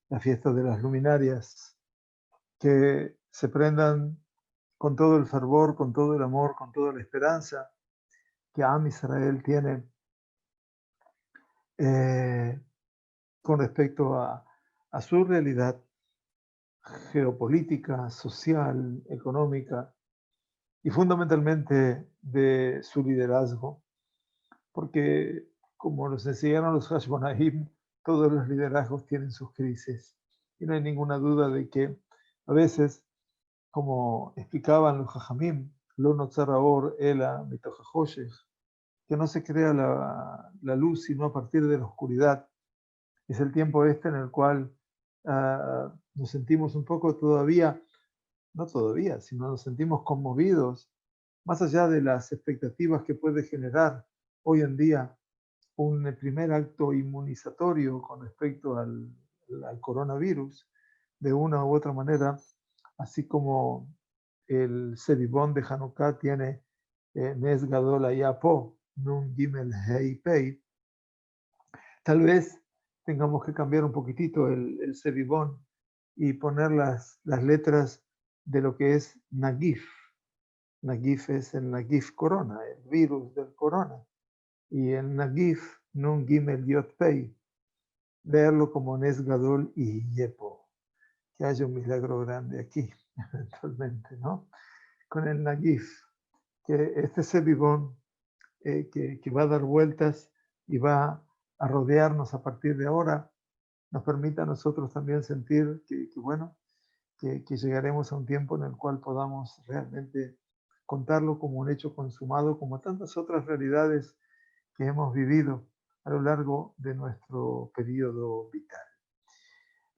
la fiesta de las luminarias, que se prendan con todo el fervor, con todo el amor, con toda la esperanza que Am Israel tiene eh, con respecto a su realidad geopolítica, social, económica y fundamentalmente de su liderazgo, porque como nos enseñaron los Hashmonaim, todos los liderazgos tienen sus crisis y no hay ninguna duda de que a veces, como explicaban los Jajamim, lo notzar or ela mitoch hachoshech, que no se crea la luz sino a partir de la oscuridad. Es el tiempo este en el cual nos sentimos un poco todavía, no todavía, sino nos sentimos conmovidos, más allá de las expectativas que puede generar hoy en día un primer acto inmunizatorio con respecto al coronavirus, de una u otra manera, así como el Sevivón de Hanukkah tiene Nes Gadol Ayapo, Nun Gimel Hei Pei. Tal vez tengamos que cambiar un poquitito el Sevivón y poner las letras de lo que es Nagif. Nagif es el Nagif corona, el virus del corona. Y el Nagif, Nun Gimel Yot Pei, leerlo como Nes Gadol y Yepo. Que haya un milagro grande aquí, eventualmente, ¿no? Con el Nagif, que este Sevivón que va a dar vueltas y va a rodearnos a partir de ahora, nos permita a nosotros también sentir bueno, que llegaremos a un tiempo en el cual podamos realmente contarlo como un hecho consumado, como tantas otras realidades que hemos vivido a lo largo de nuestro periodo vital.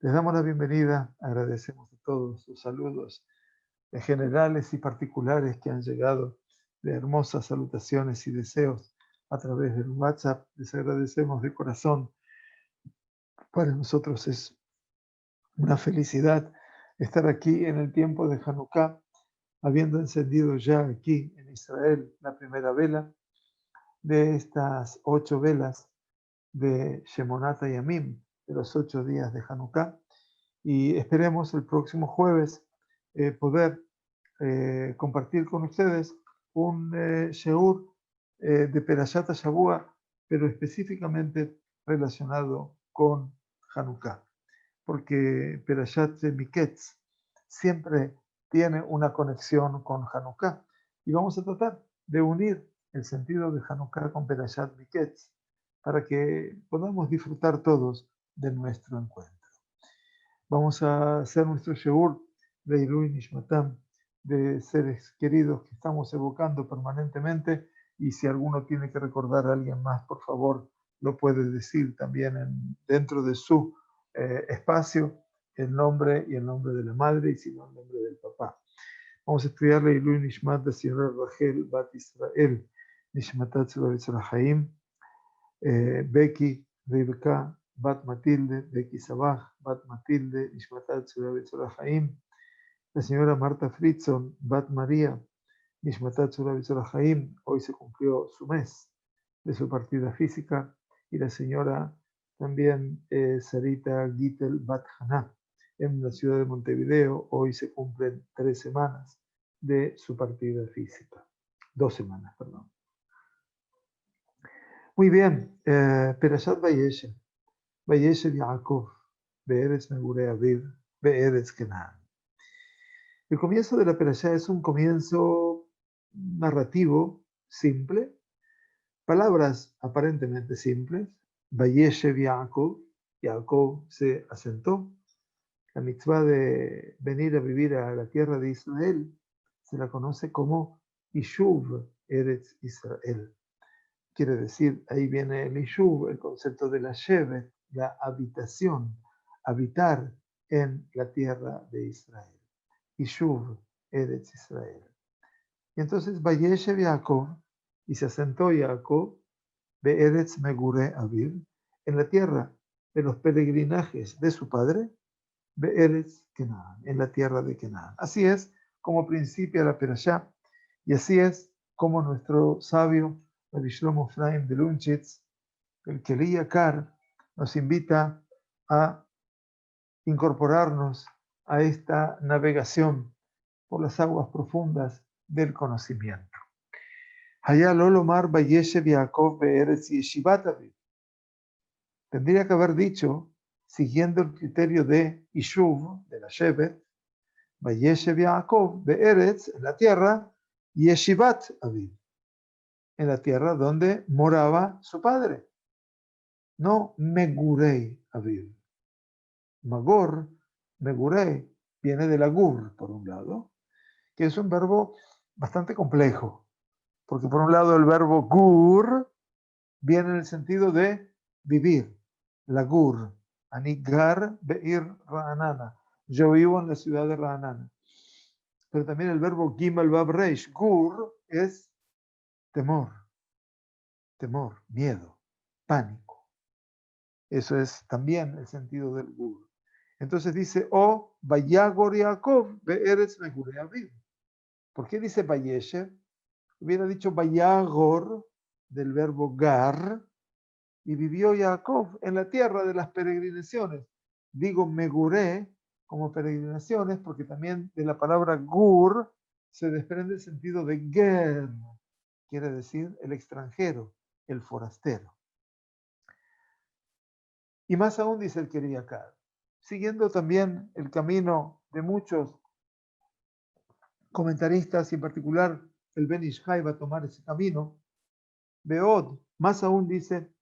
Les damos la bienvenida, agradecemos a todos sus saludos generales y particulares que han llegado, de hermosas salutaciones y deseos a través del WhatsApp. Les agradecemos de corazón. Para nosotros es una felicidad estar aquí en el tiempo de Hanukkah, habiendo encendido ya aquí en Israel la primera vela de estas 8 velas de Shemonat Yamim, de los 8 días de Hanukkah, y esperemos el próximo jueves poder compartir con ustedes un Sheur de Perashat Shavua, pero específicamente relacionado con Hanukkah, porque Perashat Miketz siempre tiene una conexión con Hanukkah, y vamos a tratar de unir el sentido de Hanukkah con Perashat Miketz para que podamos disfrutar todos de nuestro encuentro. Vamos a hacer nuestro Sheur de Ilui Nishmatam, de seres queridos que estamos evocando permanentemente, y si alguno tiene que recordar a alguien más, por favor, lo puede decir también dentro de su espacio, el nombre y el nombre de la madre, y si no, el nombre del papá. Vamos a estudiar la Ilui Nishmat de Señora Rachel Bat Israel, Nishmatat Tzurah Haim, Becky, Rivka, Bat Matilde, Becky Sabaj, Bat Matilde, Nishmatat Tzurah Haim, la señora Marta Fritzon, Bat María, Nishmatat Tzurah Haim, hoy se cumplió su mes de su partida física, y la señora también Sarita Gittel Bat Haná, en la ciudad de Montevideo, hoy se cumplen 3 semanas de su partida física, 2 semanas, perdón. Muy bien, Perashat Vayeshev, Vayeshev Yaakov, Be'eretz Megurei Aviv, Be'eretz Kenan. El comienzo de la Perashá es un comienzo narrativo simple, palabras aparentemente simples. Vayeshev Yaakov, Yaakov se asentó. La mitzvah de venir a vivir a la tierra de Israel se la conoce como Ishuv Eretz Israel. Quiere decir, ahí viene el Ishuv, el concepto de la Shevet, la habitación, habitar en la tierra de Israel. Ishuv Eretz Israel. Y entonces Vayeshev Yaakov, y se asentó Jacob, Be'eretz Megure Aviv, en la tierra de los peregrinajes de su padre, Be'eretz Kenan, en la tierra de Kenan. Así es como principia la Perashá, y así es como nuestro sabio Rabbi Shlomo Efraim de Lunchitz, el Keli Yakar, nos invita a incorporarnos a esta navegación por las aguas profundas del conocimiento. Hayá Lolomar Vayeshev Yaakov Be'eretz Yeshivat Aviv. Tendría que haber dicho, siguiendo el criterio de Ishuv, de la Shevet, Vayeshev Yaakov Be'eretz, en la tierra, Yeshivat Aviv, en la tierra donde moraba su padre. No Megurei Aviv. Magor, Megurei, viene de la gur, por un lado, que es un verbo bastante complejo, porque por un lado el verbo gur viene en el sentido de vivir, la gur, anigar beir Ra'anana, yo vivo en la ciudad de Ra'anana. Pero también el verbo gimel vav reish, gur, es temor, miedo, pánico. Eso es también el sentido del gur. Entonces dice, o Vayagor Yaakov be'eretz megurei aviv. ¿Por qué dice Vayeshev? Hubiera dicho Vayagor del verbo gar, y vivió Jacob en la tierra de las peregrinaciones. Digo meguré como peregrinaciones porque también de la palabra gur se desprende el sentido de ger, quiere decir el extranjero, el forastero. Y más aún dice el Keriakar, siguiendo también el camino de muchos comentaristas y en particular el Ben Ishai va a tomar ese camino. Beod, más aún dice,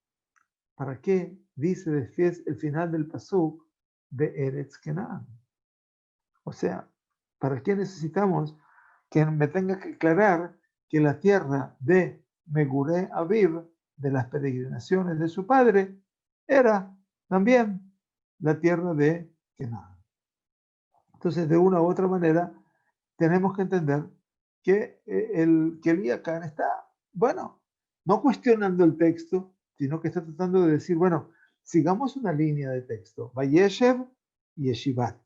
¿para qué dice después el final del pasuk de Eretz Kenaan? O sea, ¿para qué necesitamos que me tenga que aclarar que la tierra de Meguré Aviv, de las peregrinaciones de su padre, era también la tierra de Kenaan? Entonces, de una u otra manera, tenemos que entender que el Keliakar está, bueno, no cuestionando el texto, sino que está tratando de decir, bueno, sigamos una línea de texto. Vayeshev y Yeshivat.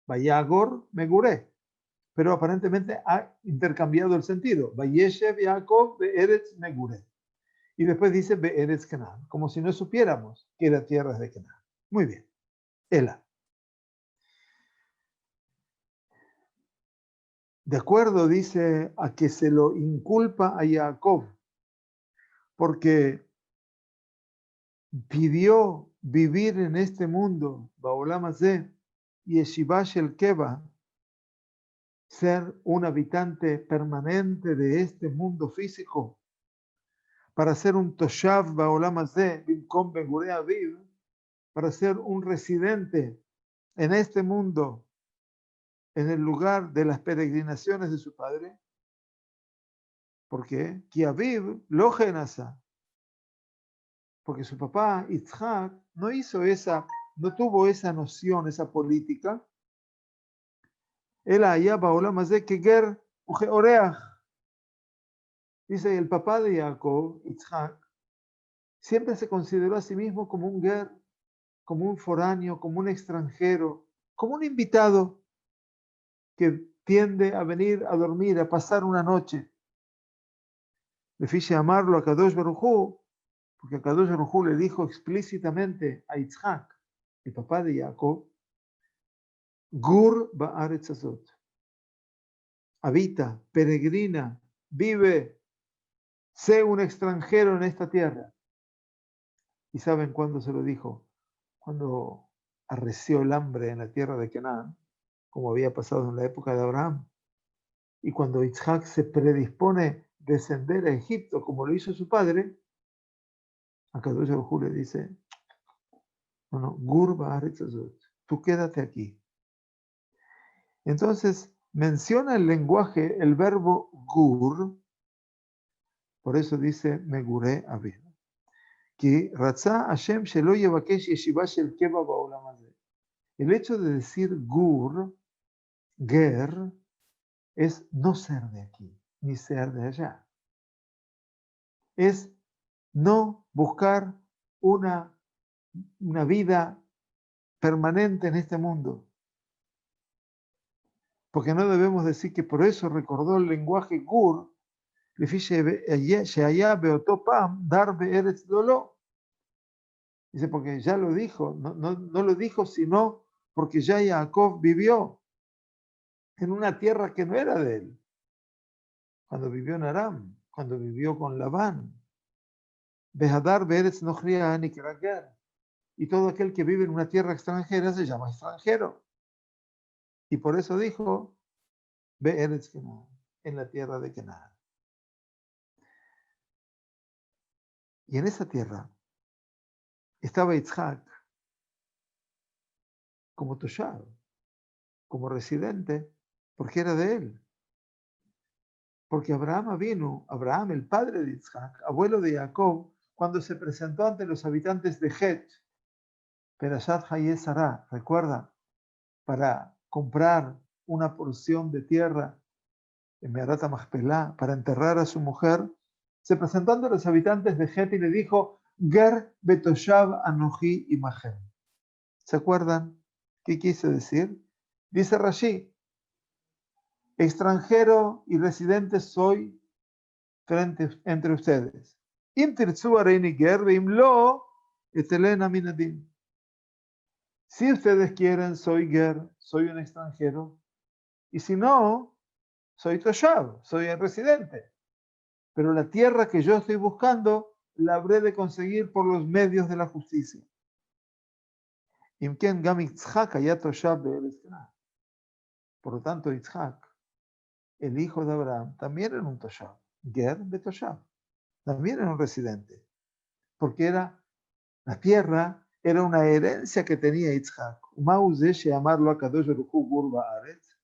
Vayagor, Meguré. Pero aparentemente ha intercambiado el sentido. Vayeshev, Yaakov, Be'eretz, Meguré. Y después dice Be'eretz Kenaan, como si no supiéramos que era tierra de Kenaan. Muy bien. Ela. De acuerdo, dice, a que se lo inculpa a Jacob, porque pidió vivir en este mundo, Baolam Hazeh, y Yeshiva Shel Keva, ser un habitante permanente de este mundo físico, para ser un Toshav Baolam Hazeh, Bimkom Begurei Aviv, para ser un residente en este mundo, en el lugar de las peregrinaciones de su padre. ¿Por qué? Ki Aviv lo genasa. Porque su papá, Yitzhak, no tuvo esa noción, esa política. Él allá baolam hazeh keger ugeoreach. Dice, el papá de Jacob, Yitzhak, siempre se consideró a sí mismo como un ger, como un foráneo, como un extranjero, como un invitado que tiende a venir a dormir, a pasar una noche. Le fiche amarlo a Kadosh Baruj Hu, porque Kadosh Baruj Hu le dijo explícitamente a Yitzhak, el papá de Jacob, Gur ba'aretz hazot. Habita, peregrina, vive, sé un extranjero en esta tierra. ¿Y saben cuándo se lo dijo? Cuando arreció el hambre en la tierra de Canaán, como había pasado en la época de Abraham. Y cuando Isaac se predispone a descender a Egipto, como lo hizo su padre, a Kadosh Baruj Hu le dice, no, Gur ba'aretz hazot, tú quédate aquí. Entonces, menciona el lenguaje, el verbo gur, por eso dice Meguré Aviv. Que Ratzá Hashem shelo yevakesh yeshiva shel keva ba'olam hazeh. El hecho de decir gur, ger, es no ser de aquí, ni ser de allá. Es no buscar una vida permanente en este mundo. Porque no debemos decir que por eso recordó el lenguaje gur, dice, porque ya lo dijo, no lo dijo sino porque ya Jacob vivió en una tierra que no era de él, cuando vivió en Aram, cuando vivió con Labán. Behadar Beretz Nochriah Nikra Ger. Y todo aquel que vive en una tierra extranjera se llama extranjero. Y por eso dijo, Be'eretz Kenán, en la tierra de Kenán. Y en esa tierra estaba Yitzhak como Toshav, como residente, porque era de él. Porque Abraham vino, Abraham, el padre de Yitzhak, abuelo de Jacob, cuando se presentó ante los habitantes de Het, Perashat Hayé Sará, recuerda, para comprar una porción de tierra en Meharata Machpelah, para enterrar a su mujer, se presentó ante los habitantes de Het y le dijo, Ger Betoshav Anoji Imagen. ¿Se acuerdan qué quise decir? Dice Rashi, extranjero y residente soy entre ustedes. Im tirtzu areini ger veim lo etelena minadim. Si ustedes quieren, soy ger, soy un extranjero. Y si no, soy toshav, soy el residente. Pero la tierra que yo estoy buscando, la habré de conseguir por los medios de la justicia. Imken gam Yitzhak haya toshav be'eretz Kenan. Por lo tanto, Yitzhak, el hijo de Abraham, también era un toshav. Ger betoshav. También era un residente. Porque era la tierra, era una herencia que tenía Yitzhak. Llamarlo a Kadosh Baruj Hu Gur Ba'aretz,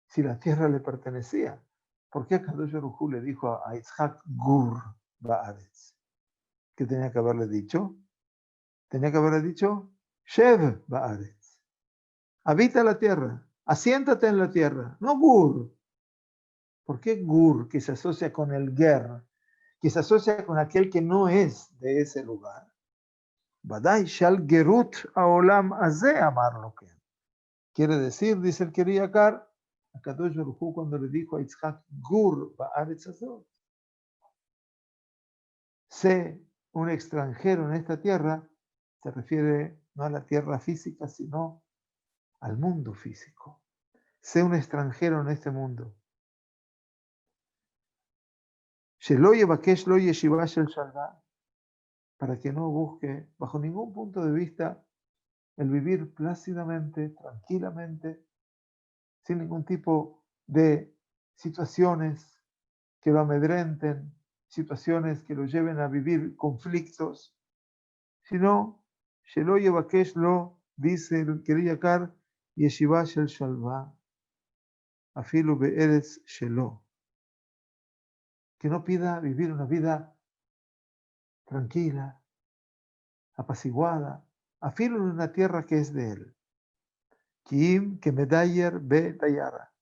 si la tierra le pertenecía. ¿Por qué Kadosh Baruj Hu le dijo a Yitzhak Gur Ba'aretz? ¿Qué tenía que haberle dicho? Tenía que haberle dicho Shev Ba'aretz. Habita la tierra, asiéntate en la tierra, no Gur. ¿Por qué Gur, que se asocia con el Ger, que se asocia con aquel que no es de ese lugar? Badai shal gerut aolam azeh amarlo ken. Quiere decir, dice el Kiriakar, a Kadosh Baruj Hu cuando le dijo a Yitzhak, Gur ba'aretz hazot, sé un extranjero en esta tierra, se refiere no a la tierra física, sino al mundo físico. Sé un extranjero en este mundo. Shelo yevakesh lo yeshiva shel shalva, para que no busque, bajo ningún punto de vista, el vivir plácidamente, tranquilamente, sin ningún tipo de situaciones que lo amedrenten, situaciones que lo lleven a vivir conflictos, sino, Shelo Yevakesh lo, dice el Kiriakar, Yeshiva Shel Shalva, Afilu Be'eretz Shelo, que no pida vivir una vida tranquila, apaciguada, Afilu en una tierra que es de él. Kim que medayer be dayara,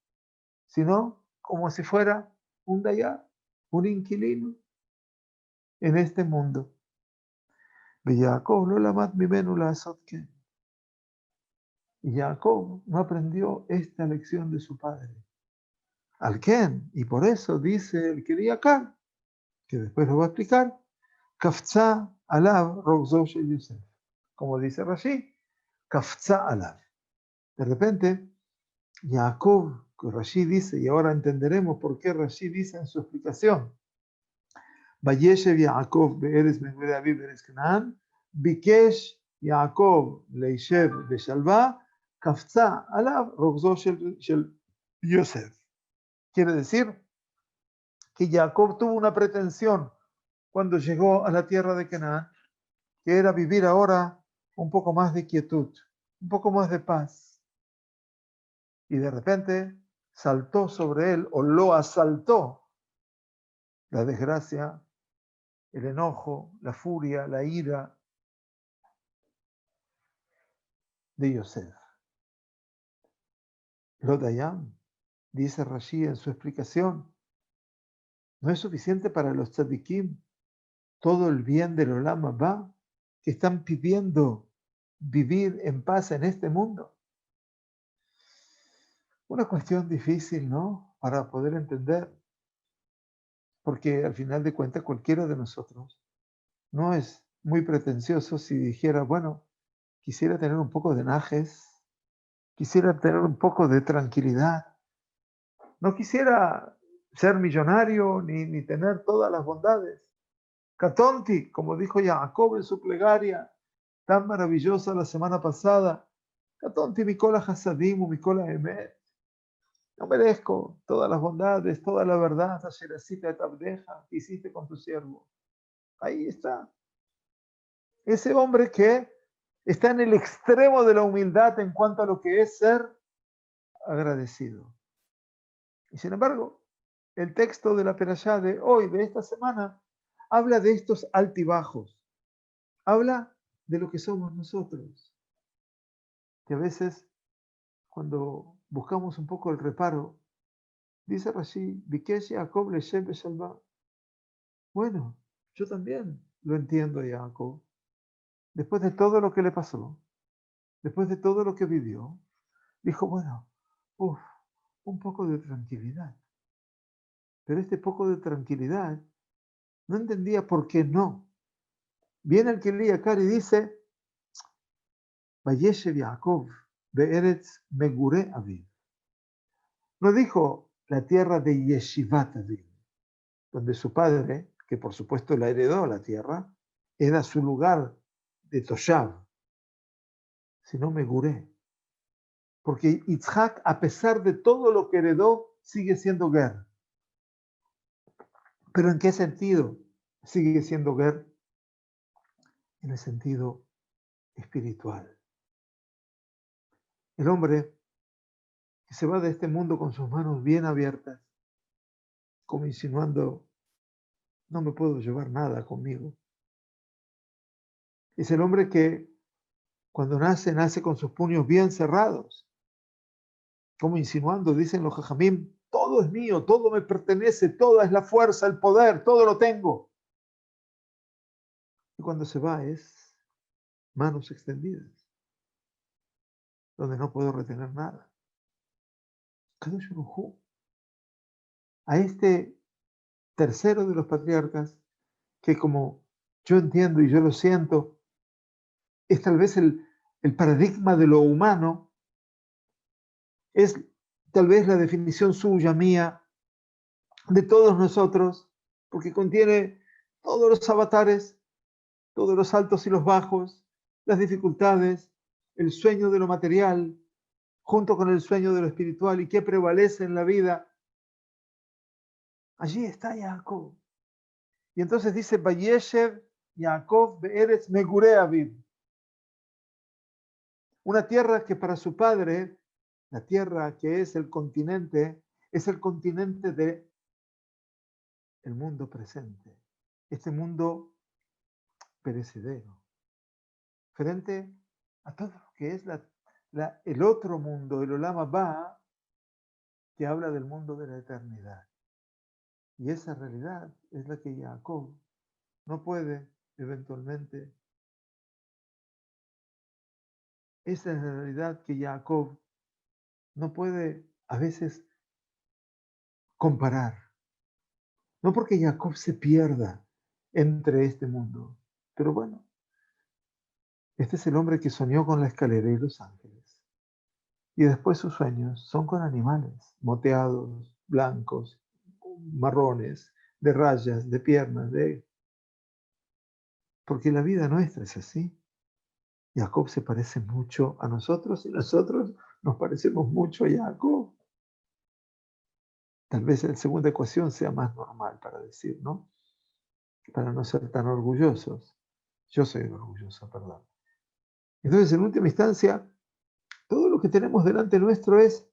sino como si fuera un dayar, un inquilino en este mundo. Y Jacob no aprendió esta lección de su padre. Al Ken, y por eso dice el Kiriakar, que después lo va a explicar, Kafza alav rogzo shel Yosef. Como dice Rashi, Kafza alav. De repente, Jacob, que Rashi dice, y ahora entenderemos por qué Rashi dice en su explicación, Vayeshev Yaakov be'eretz ben Aviv be'eretz Canaan, Bikesh Yaakov leishev beshalva, Kafza alav rogzo shel Yosef. Quiere decir que Jacob tuvo una pretensión cuando llegó a la tierra de Canaán, que era vivir ahora un poco más de quietud, un poco más de paz. Y de repente saltó sobre él, o lo asaltó, la desgracia, el enojo, la furia, la ira de Yosef. Lo Dayam, dice Rashi en su explicación, no es suficiente para los tzadikim todo el bien del Olam Abba que están pidiendo vivir en paz en este mundo. Una cuestión difícil, ¿no? Para poder entender, porque al final de cuentas cualquiera de nosotros no es muy pretencioso si dijera, bueno, quisiera tener un poco de najes, quisiera tener un poco de tranquilidad. No quisiera ser millonario ni tener todas las bondades. Catonti, como dijo Jacob en su plegaria tan maravillosa la semana pasada. Catonti Mikola Hasadimu, Mikola Emet. No merezco todas las bondades, toda la verdad, Asheracita de Tabdeja, que hiciste con tu siervo. Ahí está. Ese hombre que está en el extremo de la humildad en cuanto a lo que es ser agradecido. Y sin embargo, el texto de la Perashá de hoy, de esta semana, habla de estos altibajos. Habla de lo que somos nosotros. Que a veces, cuando buscamos un poco el reparo, dice Rashi, Bikesh Jacob Leshem Beshalva. Bueno, yo también lo entiendo a Jacob. Después de todo lo que le pasó, después de todo lo que vivió, dijo, bueno, un poco de tranquilidad. Pero este poco de tranquilidad no entendía por qué no. Viene el Kili Yakar y dice, Vayeshev Yaakov, Be'eretz Megure Aviv. No dijo la tierra de Yeshivat Aviv, donde su padre, que por supuesto la heredó la tierra, era su lugar de Toshav, sino Megure. Porque Yitzhak, a pesar de todo lo que heredó, sigue siendo Ger. ¿Pero en qué sentido sigue siendo Ger? En el sentido espiritual. El hombre que se va de este mundo con sus manos bien abiertas, como insinuando, no me puedo llevar nada conmigo. Es el hombre que cuando nace con sus puños bien cerrados, como insinuando, dicen los jajamim, todo es mío, todo me pertenece, toda es la fuerza, el poder, todo lo tengo. Y cuando se va es manos extendidas, donde no puedo retener nada. Kadosh Baruj Hu, a este tercero de los patriarcas, que como yo entiendo y yo lo siento, es tal vez el paradigma de lo humano, es tal vez la definición suya, mía, de todos nosotros, porque contiene todos los avatares, todos los altos y los bajos, las dificultades, el sueño de lo material, junto con el sueño de lo espiritual, y qué prevalece en la vida. Allí está Jacob. Y entonces dice, Vayeshev Jacob Be'eretz Megure Aviv. Una tierra que para su padre, la tierra que es el continente de el mundo presente, este mundo perecedero, frente a todo lo que es el otro mundo, el Olam Haba, que habla del mundo de la eternidad. Y esa realidad es la que Jacob no puede eventualmente. Esa es la realidad que Jacob no puede a veces comparar. No porque Jacob se pierda entre este mundo, pero bueno, este es el hombre que soñó con la escalera y los ángeles. Y después sus sueños son con animales, moteados, blancos, marrones, de rayas, de piernas, porque la vida nuestra es así. Jacob se parece mucho a nosotros y nosotros nos parecemos mucho a Jacob. Tal vez la segunda ecuación sea más normal para decir, ¿no? Para no ser tan orgullosos. Yo soy orgulloso, perdón. Entonces, en última instancia, todo lo que tenemos delante nuestro es,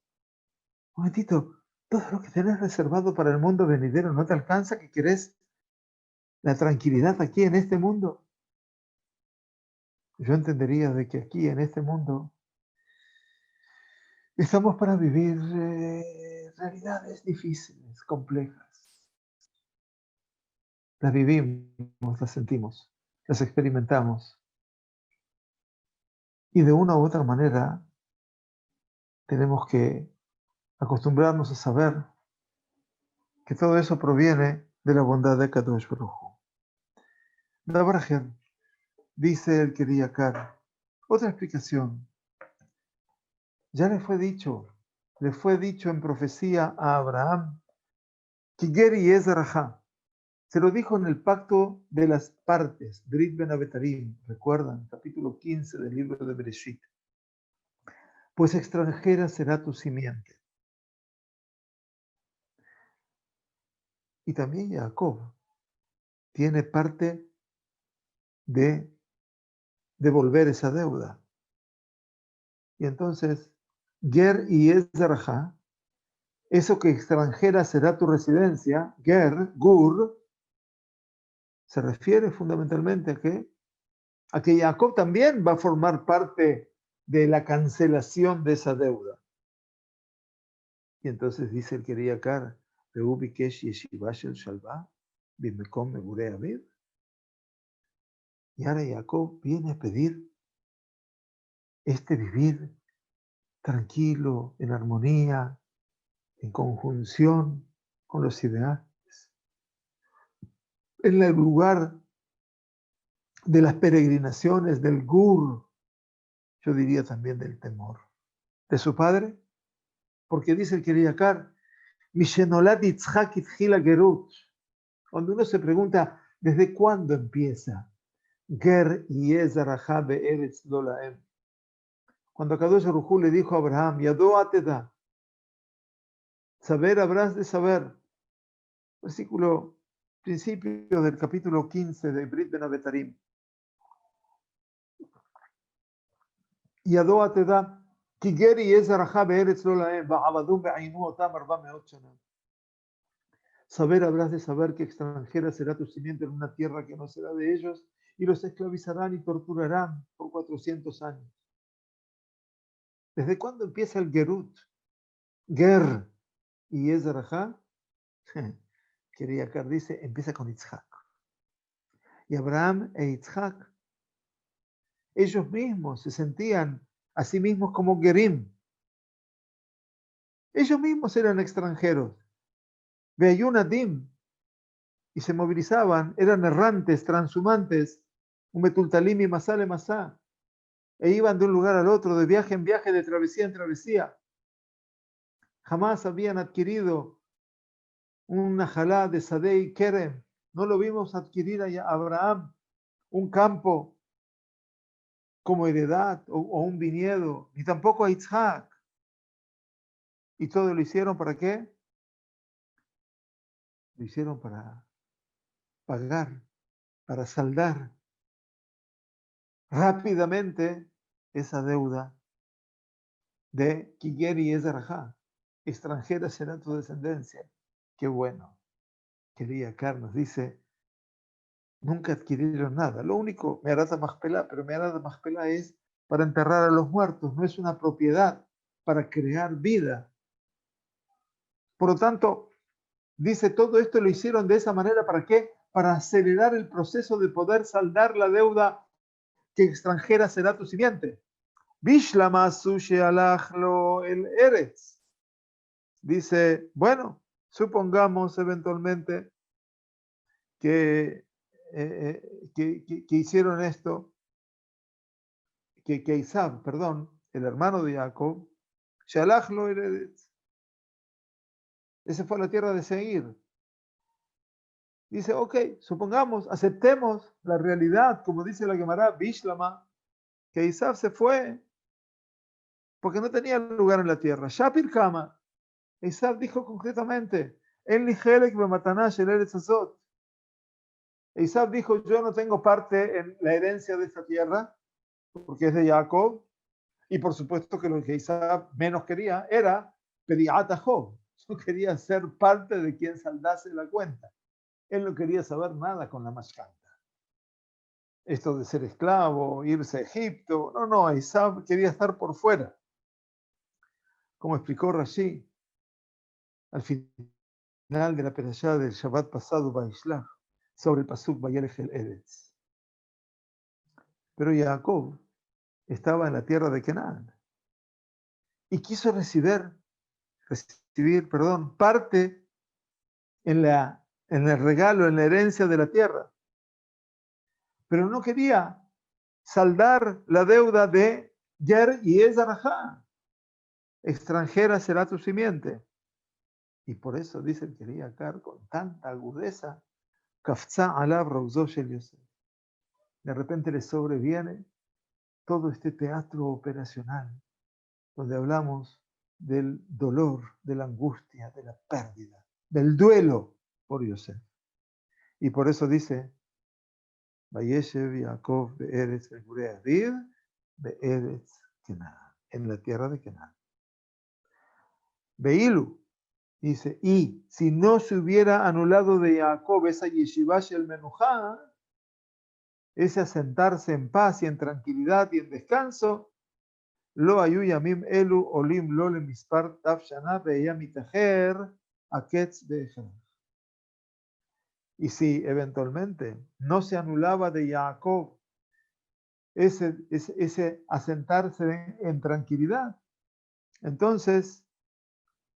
un momentito, todo lo que tenés reservado para el mundo venidero no te alcanza, que querés la tranquilidad aquí en este mundo. Yo entendería de que aquí en este mundo estamos para vivir realidades difíciles, complejas. Las vivimos, las sentimos, las experimentamos. Y de una u otra manera tenemos que acostumbrarnos a saber que todo eso proviene de la bondad de Kadosh Baruj Hu. Dabrahem, dice el Keri Yakar, otra explicación Ya le fue dicho en profecía a Abraham, Kiger y Ezrahá. Se lo dijo en el pacto de las partes, Brit Ben Abetarim, recuerdan, capítulo 15 del libro de Bereshit. Pues extranjera será tu simiente. Y también Jacob tiene parte de devolver esa deuda. Y entonces, Ger y Ezrahá, eso que extranjera será tu residencia, Ger, Gur, se refiere fundamentalmente a que Jacob también va a formar parte de la cancelación de esa deuda. Y entonces dice el Keriakar, y ahora Jacob viene a pedir este vivir tranquilo, en armonía, en conjunción con los ideales, en el lugar de las peregrinaciones, del gur, yo diría también del temor, de su padre, porque dice el Keriakar, Mishenolat Yitzhak itchila gerut, cuando uno se pregunta, ¿desde cuándo empieza? Ger Yezarajá be'eretz lo laem. Cuando Akadosh Baruj Hu le dijo a Abraham, Yadó Ateda, saber habrás de saber. Versículo, principio del capítulo 15 de Brit Ben Abetarim. Yadó Ateda, כי גר יהיה זרעך בארץ לא להם, ועבדום ועיינו אותם 400 שנה. Saber habrás de saber que extranjera será tu simiente en una tierra que no será de ellos, y los esclavizarán y torturarán por 400 años. ¿Desde cuándo empieza el Gerut? Ger y Ezrahá, Keriakar dice, empieza con Yitzhak. Y Abraham e Yitzhak, ellos mismos se sentían a sí mismos como Gerim. Ellos mismos eran extranjeros. Veayunadim, y se movilizaban, eran errantes, transhumantes, un betultalim y masale masá, e iban de un lugar al otro, de viaje en viaje, de travesía en travesía. Jamás habían adquirido un najalá de Sadei Kerem. No lo vimos adquirir a Abraham un campo como heredad o un viñedo, ni tampoco a Yitzhak. ¿Y todo lo hicieron para qué? Lo hicieron para pagar, para saldar rápidamente esa deuda de Kiger y Ezrahá. Extranjera será tu descendencia. Qué bueno. Quería Carlos, dice, nunca adquirieron nada. Lo único, Meharata Machpelah, pero Meharata Machpelah es para enterrar a los muertos, no es una propiedad para crear vida. Por lo tanto, dice, todo esto lo hicieron de esa manera, ¿para qué? Para acelerar el proceso de poder saldar la deuda que extranjera será tu simiente. Bishlama sushi alajlo el eretz. Dice, bueno, supongamos eventualmente que hicieron esto, que Isaac, perdón, el hermano de Jacob, Shalachlo el eretz. Ese fue a la tierra de Seir. Dice, ok, supongamos, aceptemos la realidad, como dice la Gemara, Bishlama, que Isaac se fue porque no tenía lugar en la tierra. Shapir Kama, Isaac dijo concretamente, En Lijelek Bematanash el Eretz Azot. Isaac dijo, yo no tengo parte en la herencia de esta tierra, porque es de Jacob, y por supuesto que lo que Isaac menos quería era Pediat Job. No quería ser parte de quien saldase la cuenta. Él no quería saber nada con la mashkanta. Esto de ser esclavo, irse a Egipto, no, Isaac quería estar por fuera. Como explicó Rashi al final de la perashá del Shabbat pasado, Baishlach, sobre el pasuk Vayelech el Eretz. Pero Jacob estaba en la tierra de Canaán y quiso recibir, parte en el regalo, en la herencia de la tierra. Pero no quería saldar la deuda de Ger y Ezrahá. extranjera será tu simiente. Y por eso dice el Keriakar con tanta agudeza, Kafza alav Rauzó Shel Yosef. De repente le sobreviene todo este teatro operacional, donde hablamos del dolor, de la angustia, de la pérdida, del duelo por Yosef. Y por eso dice, Vayeshev Yaakov be'eretz Megurei Aviv be'eretz Kenaan, en la tierra de Kenaan. Beilu, dice, y si no se hubiera anulado de Jacob esa yeshiva shel menujá, ese asentarse en paz y en tranquilidad y en descanso, lo ayu yamim elu olim lo le mispar taf shana ve'ya mitajer aketz be'echad. Y si eventualmente no se anulaba de Jacob ese asentarse en tranquilidad, entonces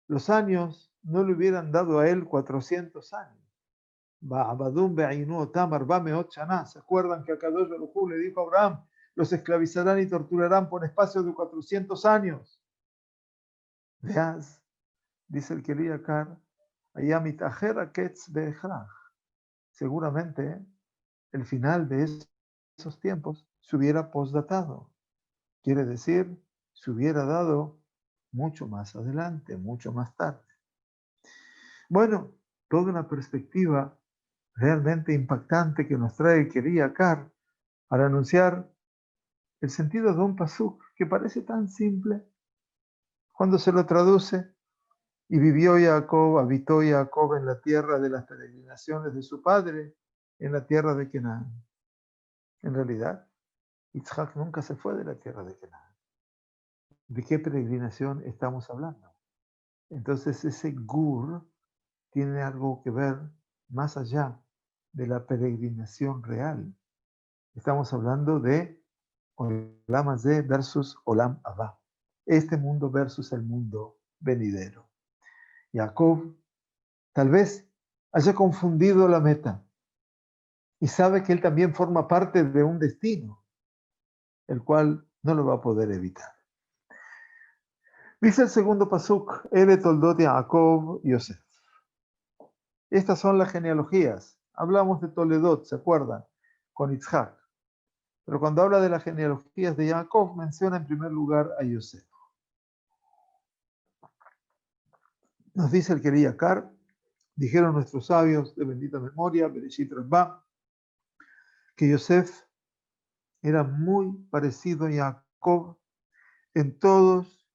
los años no le hubieran dado a él 400 años. ¿Se acuerdan que Akadosh Baruj Hu le dijo a Abraham, los esclavizarán y torturarán por espacio de 400 años? Veas, dice el Keriakar, seguramente el final de esos tiempos se hubiera postdatado. Quiere decir, se hubiera dado mucho más adelante, mucho más tarde. Bueno, toda una perspectiva realmente impactante que nos trae el Keriakar para anunciar el sentido de un pasuk que parece tan simple. Cuando se lo traduce, y vivió Jacob, habitó Jacob en la tierra de las peregrinaciones de su padre, en la tierra de Canaán. En realidad, Yitzhak nunca se fue de la tierra de Canaán. ¿De qué peregrinación estamos hablando? Entonces ese gur tiene algo que ver más allá de la peregrinación real. Estamos hablando de Olam Hazeh versus Olam Abba. Este mundo versus el mundo venidero. Jacob tal vez haya confundido la meta y sabe que él también forma parte de un destino, el cual no lo va a poder evitar. Dice el segundo pasuk, Eve toldot Jacob Yosef. Estas son las genealogías. Hablamos de Toledot, ¿se acuerdan? Con Yitzhak. Pero cuando habla de las genealogías de Jacob, menciona en primer lugar a Yosef. Nos dice el Keriakar, dijeron nuestros sabios de bendita memoria, Bereshit Rabbah, que Yosef era muy parecido a Jacob en todos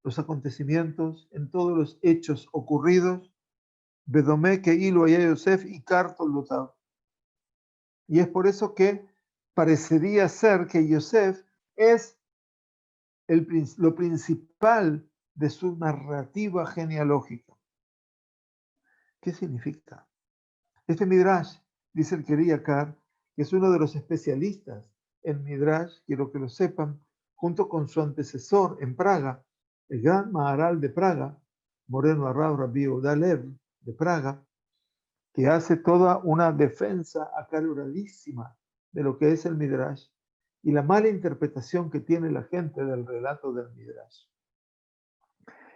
los acontecimientos, en todos los hechos ocurridos, Bedomé que Ilu a Yosef y Kartol. Y es por eso que parecería ser que Yosef es lo principal de su narrativa genealógica. ¿Qué significa? Este Midrash, dice el Keriakar, que es uno de los especialistas en Midrash, quiero que lo sepan, junto con su antecesor en Praga, el gran Maharal de Praga, Moreno Arrao Rabbi Udalev de Praga, que hace toda una defensa acaloradísima de lo que es el Midrash y la mala interpretación que tiene la gente del relato del Midrash.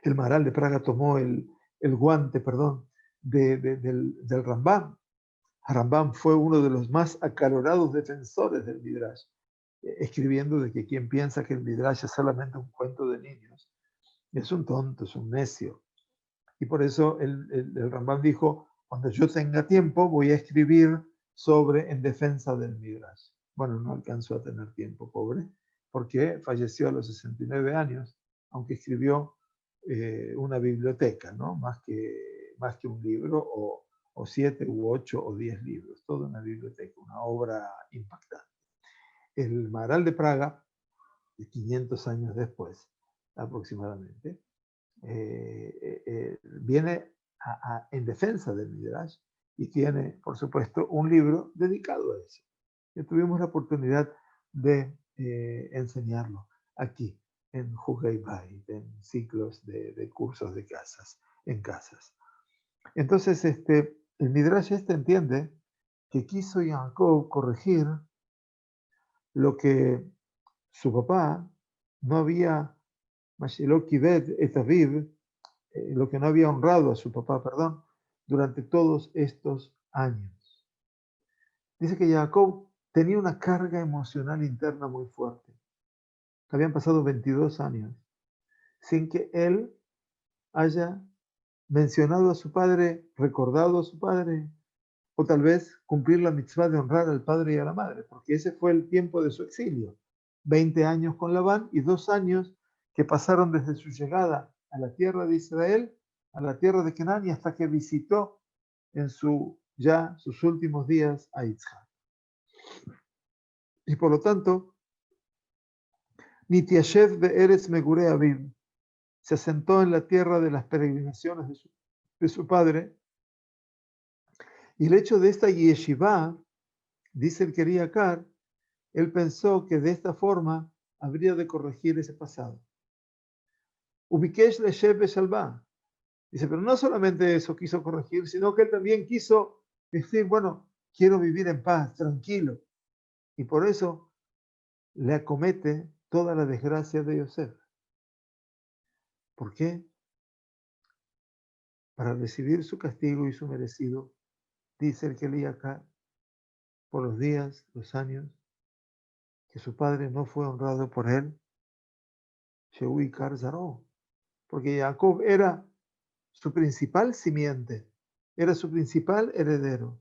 El Maharal de Praga tomó el guante, del Rambam. Rambam fue uno de los más acalorados defensores del Midrash, escribiendo de que quien piensa que el Midrash es solamente un cuento de niños es un tonto, es un necio. Y por eso el Rambam dijo, cuando yo tenga tiempo voy a escribir en defensa del Midrash. Bueno, no alcanzó a tener tiempo, pobre, porque falleció a los 69 años, aunque escribió una biblioteca, ¿no? Más que un libro, o 7 u 8 o 10 libros, toda una biblioteca, una obra impactante. El Maharal de Praga, 500 años después aproximadamente, viene en defensa del Midrash y tiene, por supuesto, un libro dedicado a eso. Que tuvimos la oportunidad de enseñarlo aquí en Hugei Bait, en ciclos de cursos de casas, en casas. Entonces, el Midrash entiende que quiso Jacob corregir lo que su papá no había Mashelo Kived et Aviv, lo que no había honrado a su papá, perdón, durante todos estos años. Dice que Jacob tenía una carga emocional interna muy fuerte. Habían pasado 22 años sin que él haya mencionado a su padre, recordado a su padre, o tal vez cumplir la mitzvah de honrar al padre y a la madre, porque ese fue el tiempo de su exilio. 20 años con Labán y 2 años que pasaron desde su llegada a la tierra de Israel, a la tierra de Canaán, y hasta que visitó en sus últimos días a Yitzhak. Y por lo tanto, Nitiashev be'eretz megure Aviv se asentó en la tierra de las peregrinaciones de su padre, y el hecho de esta yeshiva, dice el Keriakar, él pensó que de esta forma habría de corregir ese pasado. Ubikesh leshev beshalva. Dice, pero no solamente eso quiso corregir, sino que él también quiso decir, bueno, quiero vivir en paz, tranquilo. Y por eso le acomete toda la desgracia de Yosef. ¿Por qué? Para recibir su castigo y su merecido, dice el que leía acá, por los días, los años, que su padre no fue honrado por él, Shehui Karzaró, porque Jacob era su principal simiente, era su principal heredero.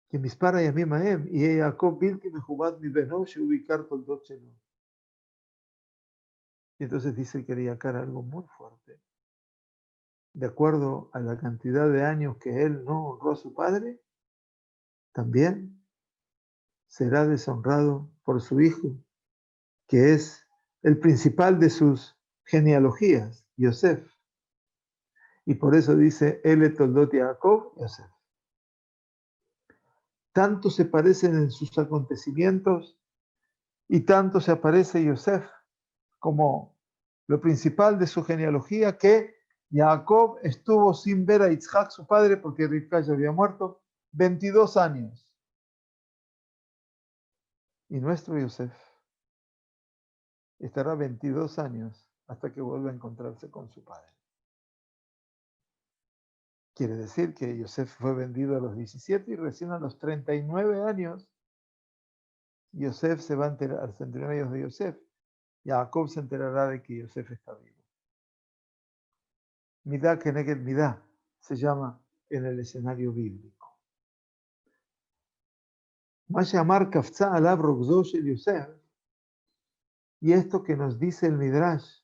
Que mispara y a mí maem, y Jacob bilti mejubad mi beno, Shehui Toldot Shelo. Y entonces dice que quería cara algo muy fuerte. De acuerdo a la cantidad de años que él no honró a su padre, también será deshonrado por su hijo, que es el principal de sus genealogías, Yosef. Y por eso dice, Ele Toldot Jacob, Yosef. Tanto se parecen en sus acontecimientos y tanto se aparece Yosef como lo principal de su genealogía, que Jacob estuvo sin ver a Yitzhak, su padre, porque Rivka ya había muerto, 22 años. Y nuestro Yosef estará 22 años hasta que vuelva a encontrarse con su padre. Quiere decir que Yosef fue vendido a los 17 y recién a los 39 años Yosef se va a enterar, a los 39 años de Yosef, Jacob se enterará de que Yosef está vivo. Midá Keneged Midá se llama en el escenario bíblico. Mashamar Kafza Alab Rogzo Shel Yosef, y esto que nos dice el Midrash,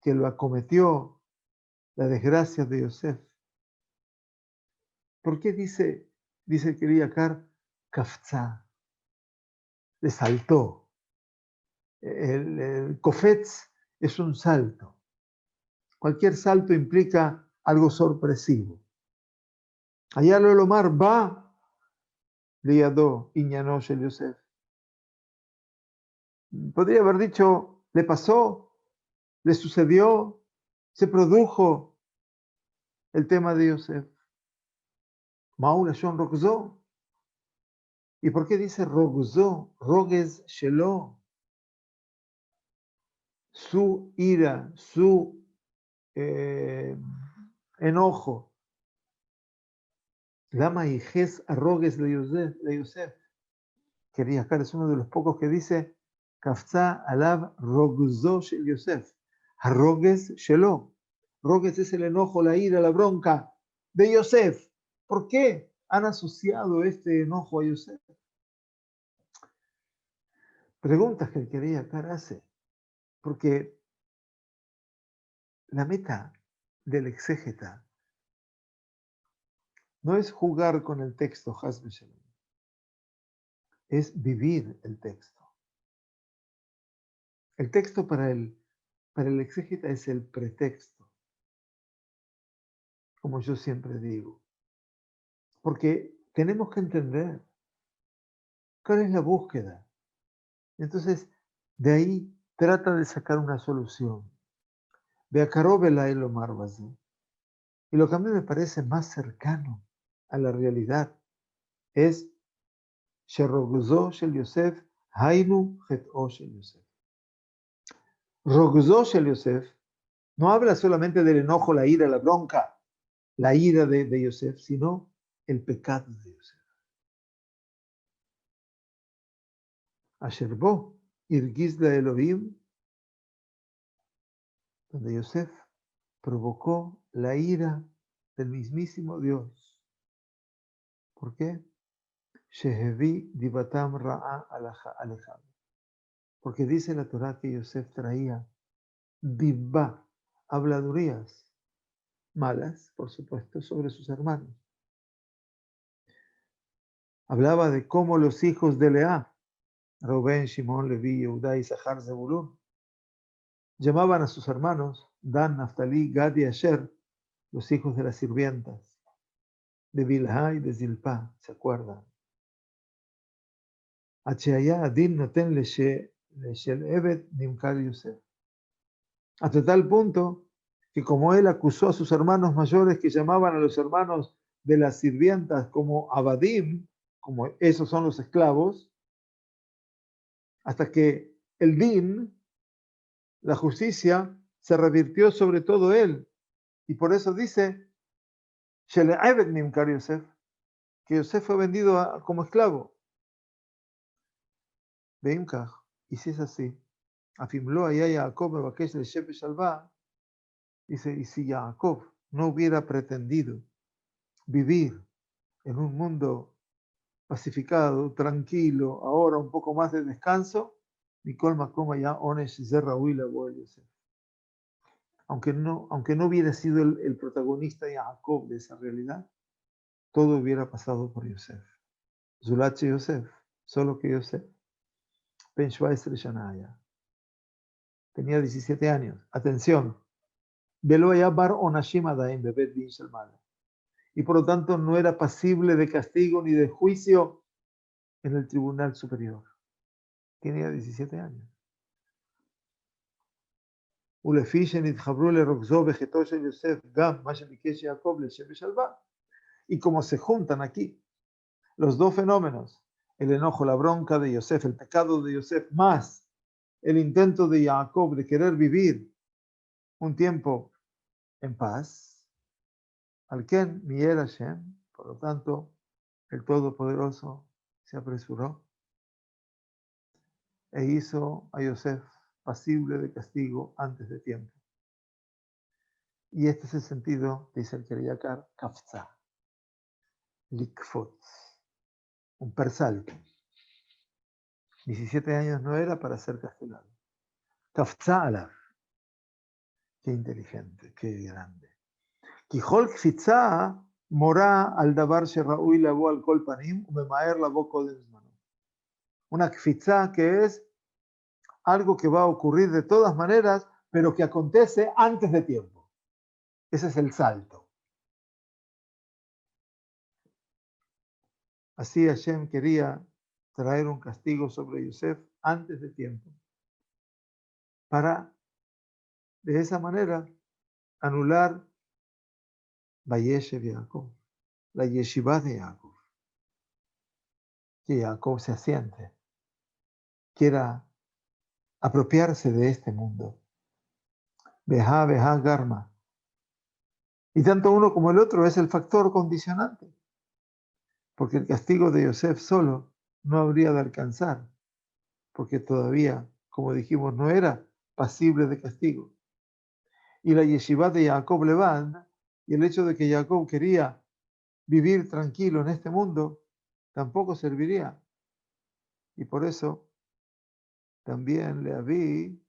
que lo acometió la desgracia de Yosef. ¿Por qué dice el Keriakar, Kafza? Le saltó. El Kofetz es un salto. Cualquier salto implica algo sorpresivo. Allá lo Lomar va, liadó Iñano Shel Yosef. Podría haber dicho, le pasó, le sucedió, se produjo el tema de Yosef. Maula Shon Rogzó. ¿Y por qué dice Rogzó? Rogues Shelo. Su ira, su enojo. Lama y Ges arrogues de Yosef. Quería acá, es uno de los pocos que dice Kafza alav rogzó shel Yosef. Arrogues shelo. Rogues es el enojo, la ira, la bronca de Yosef. ¿Por qué han asociado este enojo a Yosef? Preguntas que el quería acá hace. Porque la meta del exégeta no es jugar con el texto, Hasbe Shalom, es vivir el texto. El texto para el exégeta es el pretexto, como yo siempre digo. Porque tenemos que entender cuál es la búsqueda. Entonces, de ahí trata de sacar una solución. Beacaróbela y lo marvazí. Y lo que a mí me parece más cercano a la realidad es Sheroguzó Shel Yosef, Hainu Jet'o Shel Yosef. Rogzó shel Yosef no habla solamente del enojo, la ira, la bronca, la ira de Yosef, sino el pecado de Yosef. Asher bo irgiz la Elohim, donde Yosef provocó la ira del mismísimo Dios. ¿Por qué? Shehevi divatam ra'a alejam. Porque dice la Torah que Yosef traía divá, habladurías malas, por supuesto, sobre sus hermanos. Hablaba de cómo los hijos de Lea, Rubén, Shimón, Leví, Yehudá, Isachar, Zebulún, llamaban a sus hermanos Dan, Naftalí, Gad y Asher, los hijos de las sirvientas, de Bilhá y de Zilpá, ¿se acuerdan? Hasta tal punto que como él acusó a sus hermanos mayores que llamaban a los hermanos de las sirvientas como Abadim, como esos son los esclavos, hasta que el din, la justicia, se revirtió sobre todo él. Y por eso dice, que Yosef fue vendido como esclavo. Y si es así, afirmó allá Jacob, dice, y si Jacob no hubiera pretendido vivir en un mundo pacificado, tranquilo, ahora un poco más de descanso, Nicol Macoma ya Onesh Zerrahuila Yosef. Aunque no hubiera sido el protagonista Jacob de esa realidad, todo hubiera pasado por Yosef. Zulache Yosef, solo que Yosef, Ben Shvaisre Shanaya, tenía 17 años. Atención, Velo ya bar onashim adaim bebet din shel mala. Y por lo tanto no era pasible de castigo ni de juicio en el tribunal superior. Tenía 17 años. Y como se juntan aquí los dos fenómenos, el enojo, la bronca de Yosef, el pecado de Yosef, más el intento de Jacob de querer vivir un tiempo en paz, Alken Miel Hashem, por lo tanto, el Todopoderoso se apresuró e hizo a Yosef pasible de castigo antes de tiempo. Y este es el sentido, dice el Keriyakar, kafza, likfot, un persalto. 17 años no era para ser castigado. Kafza alaf, qué inteligente, qué grande. Kijol kfitza morá al davar sheraui lavo al kol panim umemaer lavo kodem zmano. Una kfitza que es algo que va a ocurrir de todas maneras, pero que acontece antes de tiempo. Ese es el salto. Así Hashem quería traer un castigo sobre Yosef antes de tiempo, para de esa manera anular Vayeshev Jacob, la yeshiva de Jacob, que Jacob se asiente, quiera apropiarse de este mundo. Beja, beja, garma. Y tanto uno como el otro es el factor condicionante, porque el castigo de Yosef solo no habría de alcanzar, porque todavía, como dijimos, no era pasible de castigo. Y la yeshiva de Jacob Levan, y el hecho de que Jacob quería vivir tranquilo en este mundo, tampoco serviría. Y por eso también le habí